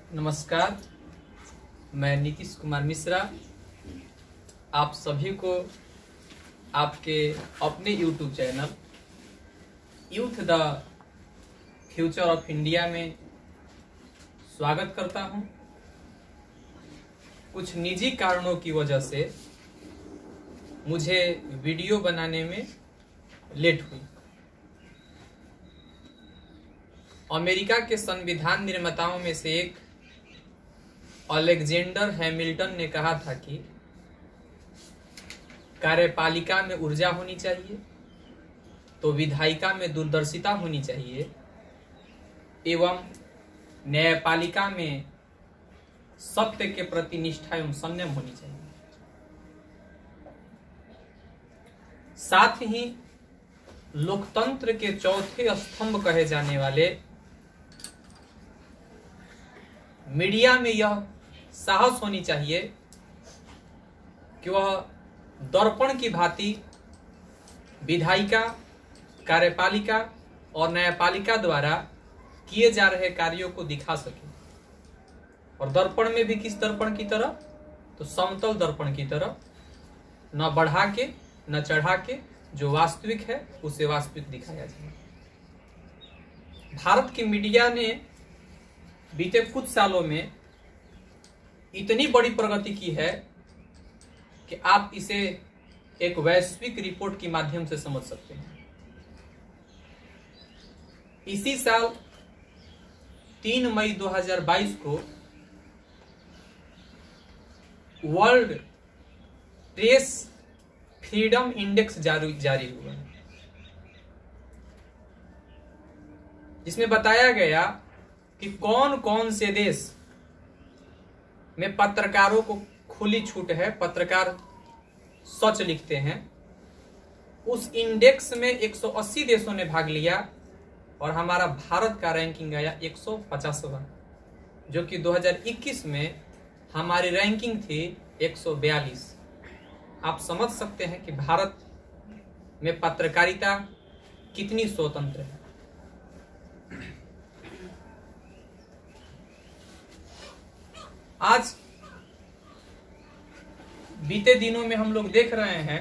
नमस्कार, मैं नीतीश कुमार मिश्रा आप सभी को आपके अपने YouTube channel youth the future of India में स्वागत करता हूं। कुछ निजी कारणों की वजह से मुझे वीडियो बनाने में लेट हुई। अमेरिका के संविधान निर्माताओं में से एक अलेक्जेंडर हैमिल्टन ने कहा था कि कार्यपालिका में ऊर्जा होनी चाहिए तो विधायिका में दूरदर्शिता होनी चाहिए एवं न्यायपालिका में सत्य के प्रति निष्ठा एवं संयम होनी चाहिए। साथ ही लोकतंत्र के चौथे स्तंभ कहे जाने वाले मीडिया में यह साहस होनी चाहिए कि वह दर्पण की भांति विधायिका, कार्यपालिका और न्यायपालिका द्वारा किए जा रहे कार्यों को दिखा सके। और दर्पण में भी किस दर्पण की तरह? तो समतल दर्पण की तरह, न बढ़ा के न चढ़ा के, जो वास्तविक है उसे वास्तविक दिखाया जाए। भारत की मीडिया ने बीते कुछ सालों में इतनी बड़ी प्रगति की है कि आप इसे एक वैश्विक रिपोर्ट के माध्यम से समझ सकते हैं। इसी साल 3 मई 2022 को वर्ल्ड प्रेस फ्रीडम इंडेक्स जारी हुआ, जिसमें बताया गया कि कौन कौन से देश में पत्रकारों को खुली छूट है, पत्रकार सच लिखते हैं। उस इंडेक्स में 180 देशों ने भाग लिया और हमारा भारत का रैंकिंग आया 150वां, जो कि 2021 में हमारी रैंकिंग थी 142। आप समझ सकते हैं कि भारत में पत्रकारिता कितनी स्वतंत्र है। आज बीते दिनों में हम लोग देख रहे हैं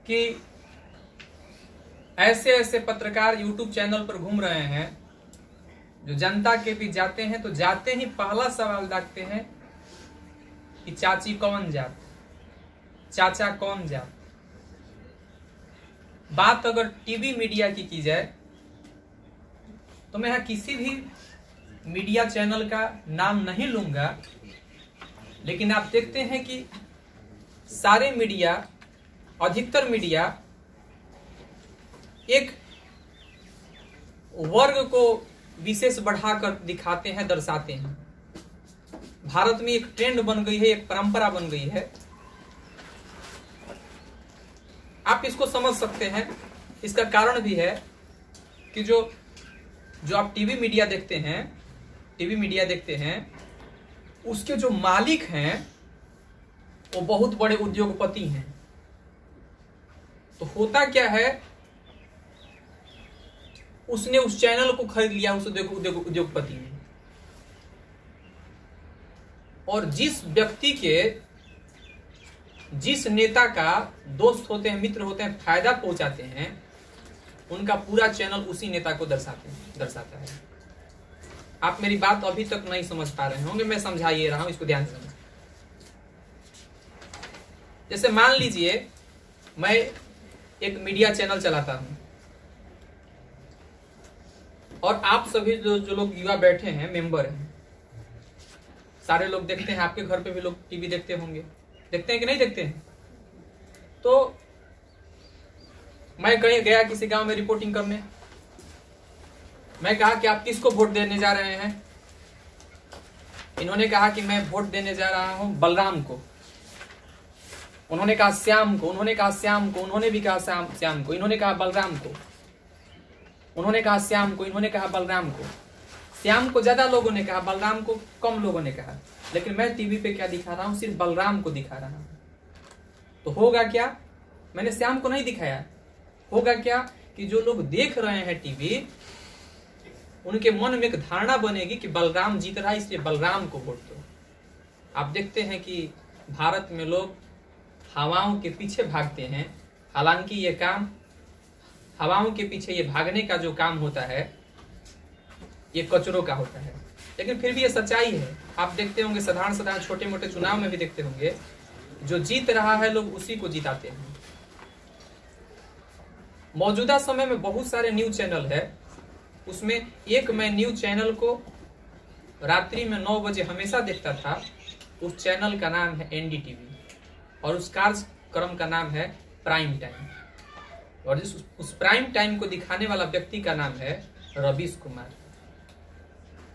कि ऐसे ऐसे पत्रकार YouTube चैनल पर घूम रहे हैं जो जनता के बीच जाते हैं तो जाते ही पहला सवाल दागते हैं कि चाची कौन जात, चाचा कौन जात। बात अगर टीवी मीडिया की जाए तो मैं यहां किसी भी मीडिया चैनल का नाम नहीं लूंगा, लेकिन आप देखते हैं कि सारे मीडिया, अधिकतर मीडिया एक वर्ग को विशेष बढ़ाकर दिखाते हैं, दर्शाते हैं। भारत में एक ट्रेंड बन गई है, एक परंपरा बन गई है। आप इसको समझ सकते हैं। इसका कारण भी है कि जो आप टीवी मीडिया देखते हैं उसके जो मालिक हैं वो बहुत बड़े उद्योगपति हैं। तो होता क्या है, उसने उस चैनल को खरीद लिया उस उद्योगपति ने, और जिस व्यक्ति के, जिस नेता का दोस्त होते हैं, मित्र होते हैं, फायदा पहुंचाते हैं, उनका पूरा चैनल उसी नेता को दर्शाता है। आप मेरी बात अभी तक नहीं समझ पा रहे होंगे, मैं समझा ही रहा हूं, इसको ध्यान से समझ। जैसे मान लीजिए मैं एक मीडिया चैनल चलाता हूं और आप सभी जो लोग युवा बैठे हैं, मेंबर हैं, सारे लोग देखते हैं। आपके घर पे भी लोग टीवी देखते होंगे, देखते हैं कि नहीं देखते हैं? तो मैं कहीं गया किसी गांव में रिपोर्टिंग करने, मैं कहा कि आप किसको वोट देने जा रहे हैं? इन्होंने कहा कि मैं वोट देने जा रहा हूं बलराम को, उन्होंने कहा श्याम को, उन्होंने कहा श्याम को, उन्होंने भी कहा श्याम को, इन्होंने कहा बलराम को, उन्होंने कहा श्याम को, इन्होंने कहा बलराम को। श्याम को ज्यादा लोगों ने कहा, बलराम को कम लोगों ने कहा, लेकिन मैं टीवी पे क्या दिखा रहा हूं? सिर्फ बलराम को दिखा रहा हूं। तो होगा क्या? मैंने श्याम को नहीं दिखाया। होगा क्या कि जो लोग देख रहे हैं टीवी, उनके मन में एक धारणा बनेगी कि बलराम जीत रहा है इसलिए बलराम को वोट दो। आप देखते हैं कि भारत में लोग हवाओं के पीछे भागते हैं, हालांकि ये काम हवाओं के पीछे ये भागने का जो काम होता है ये कचरों का होता है, लेकिन फिर भी ये सच्चाई है। आप देखते होंगे साधारण छोटे मोटे चुनाव में भी देखते होंगे, जो जीत रहा है लोग उसी को जिताते हैं। मौजूदा समय में बहुत सारे न्यूज चैनल है, उसमें एक मैं न्यूज चैनल को रात्रि में 9 बजे हमेशा देखता था। उस चैनल का नाम है एनडीटीवी और उस कार्यक्रम का नाम है प्राइम टाइम, और उस प्राइम टाइम को दिखाने वाला व्यक्ति का नाम है रवीश कुमार।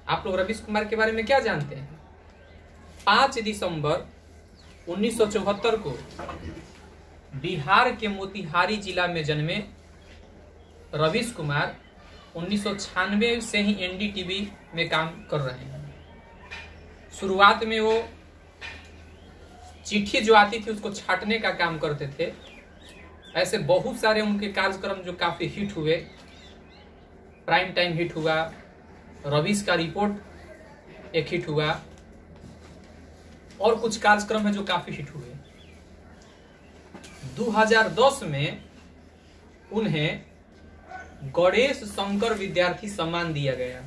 आप लोग रवीश कुमार के बारे में क्या जानते हैं? 5 दिसंबर 1974 को बिहार के मोतिहारी जिला में जन्मे रवीश कुमार 1996 से ही एनडीटीवी में काम कर रहे हैं। शुरुआत में वो चिट्ठी जो आती थी उसको छाटने का काम करते थे। ऐसे बहुत सारे उनके कार्यक्रम जो काफी हिट हुए, प्राइम टाइम हिट हुआ, रवीश का रिपोर्ट एक हिट हुआ, और कुछ कार्यक्रम है जो काफी हिट हुए। 2010 में उन्हें गणेश शंकर विद्यार्थी सम्मान दिया गया।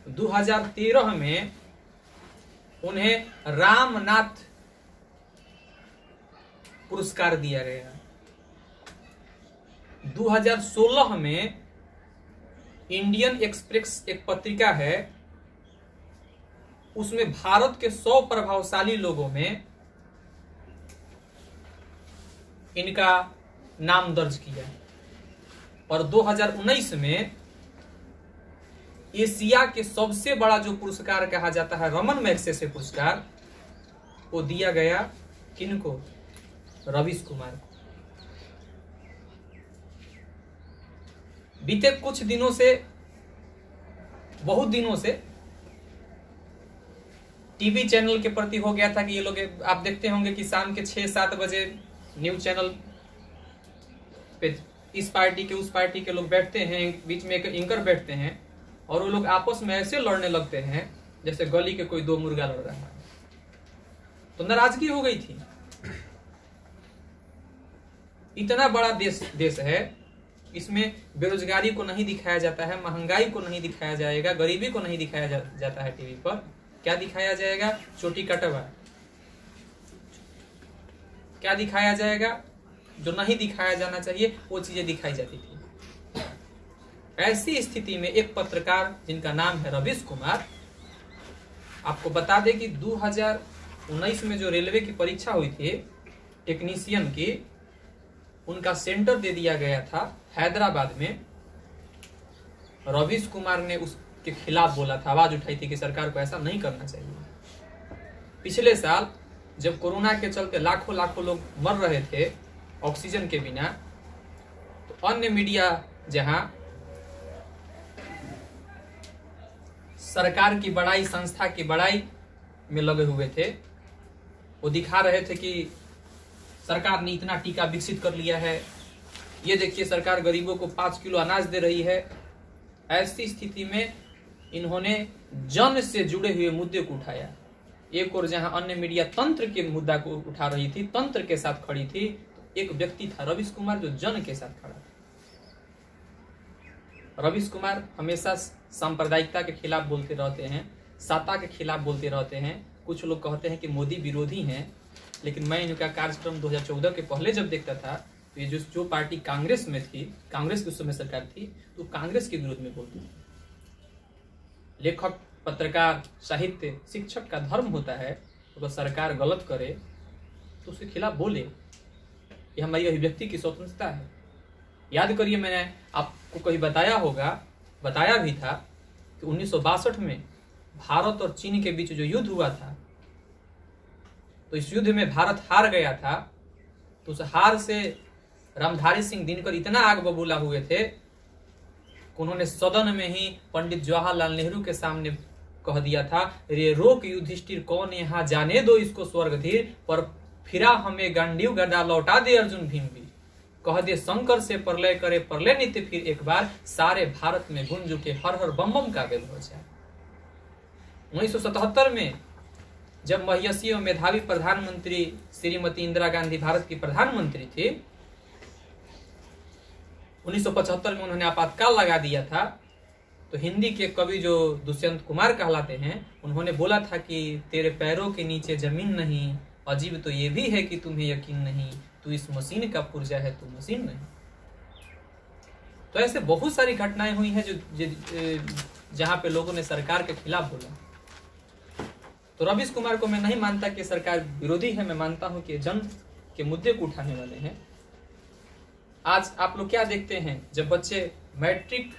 2013 में उन्हें रामनाथ पुरस्कार दिया गया। 2016 में इंडियन एक्सप्रेस एक पत्रिका है, उसमें भारत के 100 प्रभावशाली लोगों में इनका नाम दर्ज किया। और 2019 में एशिया के सबसे बड़ा जो पुरस्कार कहा जाता है रमन मैग्सेसे पुरस्कार, वो दिया गया किनको? रवीश कुमार को। बीते कुछ दिनों से, बहुत दिनों से टीवी चैनल के प्रति हो गया था कि ये लोग, आप देखते होंगे कि शाम के 6-7 बजे न्यूज चैनल पे इस पार्टी के उस पार्टी के लोग बैठते हैं, बीच में एक एंकर बैठते हैं और वो लोग आपस में ऐसे लड़ने लगते हैं जैसे गली के कोई 2 मुर्गा लड़ रहा है। तो नाराजगी हो गई थी। इतना बड़ा देश है, इसमें बेरोजगारी को नहीं दिखाया जाता है, महंगाई को नहीं दिखाया जाएगा, गरीबी को नहीं दिखाया जाता है टीवी पर। क्या दिखाया जाएगा? चोटी कटवा। क्या दिखाया जाएगा? जो नहीं दिखाया जाना चाहिए वो चीजें दिखाई जाती थी। ऐसी स्थिति में एक पत्रकार जिनका नाम है रवीश कुमार, आपको बता दें कि 2019 में जो रेलवे की परीक्षा हुई थी टेक्नीशियन की, उनका सेंटर दे दिया गया था हैदराबाद में। रवीश कुमार ने उसके खिलाफ बोला था, आवाज उठाई थी कि सरकार को ऐसा नहीं करना चाहिए। पिछले साल जब कोरोना के चलते लाखों लोग मर रहे थे ऑक्सीजन के बिना, तो अन्य मीडिया जहां सरकार की बड़ाई, संस्था की बड़ाई में लगे हुए थे, वो दिखा रहे थे कि सरकार ने इतना टीका विकसित कर लिया है, ये देखिए सरकार गरीबों को 5 किलो अनाज दे रही है। ऐसी स्थिति में इन्होंने जन से जुड़े हुए मुद्दे को उठाया। एक और जहां अन्य मीडिया तंत्र के मुद्दा को उठा रही थी, तंत्र के साथ खड़ी थी, तो एक व्यक्ति था रवीश कुमार जो जन के साथ खड़ा था। रवीश कुमार हमेशा सांप्रदायिकता के खिलाफ बोलते रहते हैं, सत्ता के खिलाफ बोलते रहते हैं। कुछ लोग कहते हैं कि मोदी विरोधी हैं, लेकिन मैं इनका कार्यक्रम 2014 के पहले जब देखता था, तो ये जो पार्टी कांग्रेस में थी, कांग्रेस की उस समय सरकार थी, तो कांग्रेस के विरोध में बोलती थी। लेखक, पत्रकार, साहित्य, शिक्षक का धर्म होता है, तो अगर सरकार गलत करे तो उसके खिलाफ बोले। ये हमारी अभिव्यक्ति की स्वतंत्रता है। याद करिए, मैंने आपको कहीं बताया होगा, बताया भी था कि 1962 में भारत और चीन के बीच जो युद्ध हुआ था, तो इस युद्ध में भारत हार गया था। तो उस हार से रामधारी सिंह दिनकर इतना आग बबूला हुए थे कि उन्होंने सदन में ही पंडित जवाहरलाल नेहरू के सामने कह दिया था, रे रोक युधिष्ठिर, कौन यहाँ जाने दो इसको स्वर्ग धीर, पर फिरा हमें गांडीव गदा लौटा दे अर्जुन भीम भी। कह दे शंकर से प्रलय करे प्रलय नित्य फिर एक बार, सारे भारत में गूंज उठे हर हर बम बम का वेद हो जाए। 1977 में जब महियसी और मेधावी प्रधानमंत्री श्रीमती इंदिरा गांधी भारत की प्रधानमंत्री थी, 1975 में उन्होंने आपातकाल लगा दिया था, तो हिंदी के कवि जो दुष्यंत कुमार कहलाते हैं, उन्होंने बोला था कि तेरे पैरों के नीचे जमीन नहीं, अजीब तो ये भी है कि तुम्हें यकीन नहीं, तू इस मशीन का पुर्जा है, तू मशीन नहीं। तो ऐसे बहुत सारी घटनाएं हुई हैं जहां पे लोगों ने सरकार के खिलाफ बोला। तो रवीश कुमार को मैं नहीं मानता कि सरकार विरोधी है, मैं मानता हूं कि जन के मुद्दे को उठाने वाले हैं। आज आप लोग क्या देखते हैं, जब बच्चे मैट्रिक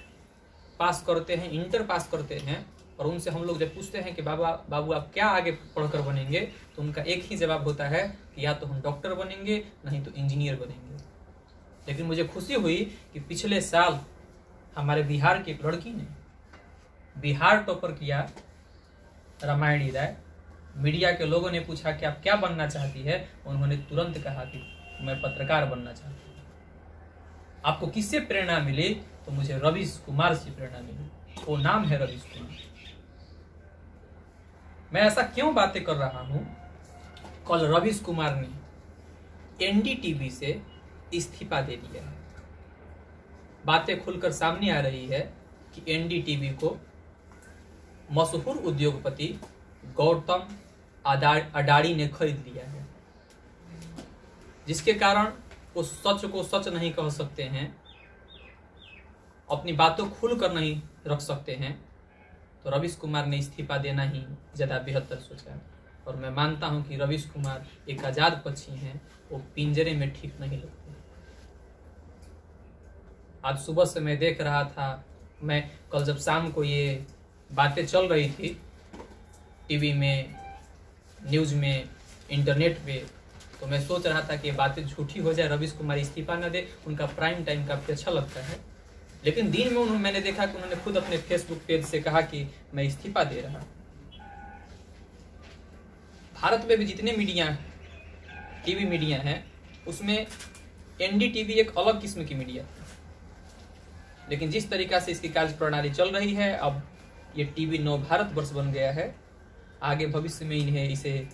पास करते हैं, इंटर पास करते हैं, और उनसे हम लोग जब पूछते हैं कि बाबू आप क्या आगे पढ़कर बनेंगे, तो उनका एक ही जवाब होता है कि या तो हम डॉक्टर बनेंगे, नहीं तो इंजीनियर बनेंगे। लेकिन मुझे खुशी हुई कि पिछले साल हमारे बिहार की एक लड़की ने बिहार टॉपर किया, रामायणी राय। मीडिया के लोगों ने पूछा कि आप क्या बनना चाहती है, उन्होंने तुरंत कहा कि मैं पत्रकार बनना चाहती हूँ। आपको किससे प्रेरणा मिली? तो मुझे रवीश कुमार से प्रेरणा मिली, वो नाम है रवीश कुमार। मैं ऐसा क्यों बातें कर रहा हूं? कल रवीश कुमार ने एनडीटीवी से इस्तीफा दे दिया है। बातें खुलकर सामने आ रही है कि एनडीटीवी को मशहूर उद्योगपति गौतम अडानी ने खरीद लिया है, जिसके कारण वो सच को सच नहीं कह सकते हैं, अपनी बातों खुलकर नहीं रख सकते हैं। तो रवीश कुमार ने इस्तीफा देना ही ज्यादा बेहतर सोचा। और मैं मानता हूं कि रवीश कुमार एक आजाद पक्षी हैं, वो पिंजरे में ठीक नहीं लगते। आज सुबह से मैं देख रहा था, मैं कल जब शाम को ये बातें चल रही थी टीवी में, न्यूज में, इंटरनेट पे, तो मैं सोच रहा था कि ये बातें झूठी हो जाए, रवीश कुमार इस्तीफा न दे, उनका प्राइम टाइम काफी अच्छा लगता है। लेकिन दिन में मैंने देखा कि उन्होंने खुद अपने फेसबुक पेज से कहा कि मैं इस्तीफा दे रहा। भारत में भी जितने मीडिया टीवी मीडिया हैं, उसमें एनडीटीवी एक अलग किस्म की मीडिया है। लेकिन जिस तरीका से इसकी कार्य प्रणाली चल रही है, अब ये टीवी नव भारत वर्ष बन गया है। आगे भविष्य में इन्हें इसे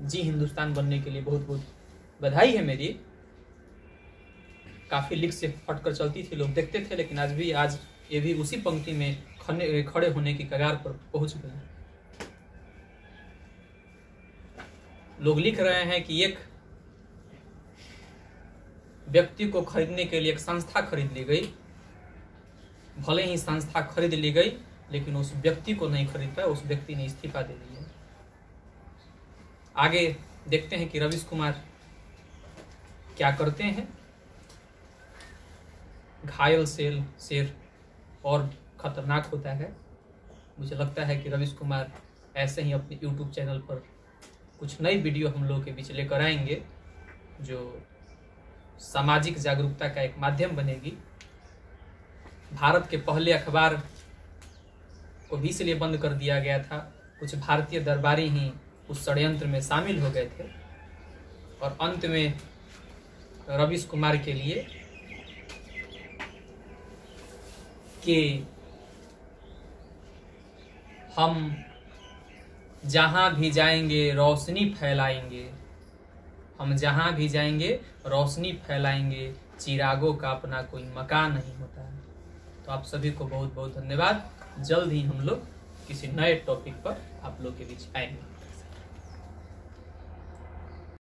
जी हिंदुस्तान बनने के लिए बहुत बहुत बधाई है मेरी। काफी लीक से फटकर चलती थी, लोग देखते थे, लेकिन आज ये भी उसी पंक्ति में खड़े होने की कगार पर पहुंच गए। लोग लिख रहे हैं कि एक व्यक्ति को खरीदने के लिए एक संस्था खरीद ली गई। भले ही संस्था खरीद ली गई, लेकिन उस व्यक्ति को नहीं खरीद पाया, उस व्यक्ति ने इस्तीफा दे दिया। आगे देखते हैं कि रवीश कुमार क्या करते हैं। घायल शेर और खतरनाक होता है। मुझे लगता है कि रवीश कुमार ऐसे ही अपने YouTube चैनल पर कुछ नई वीडियो हम लोग के बीच लेकर आएंगे, जो सामाजिक जागरूकता का एक माध्यम बनेगी। भारत के पहले अखबार को भी इसलिए बंद कर दिया गया था, कुछ भारतीय दरबारी ही उस षड्यंत्र में शामिल हो गए थे। और अंत में रवीश कुमार के लिए कि हम जहां भी जाएंगे रोशनी फैलाएंगे, हम जहां भी जाएंगे रोशनी फैलाएंगे, चिरागों का अपना कोई मकान नहीं होता है। तो आप सभी को बहुत बहुत धन्यवाद। जल्द ही हम लोग किसी नए टॉपिक पर आप लोग के बीच आएंगे।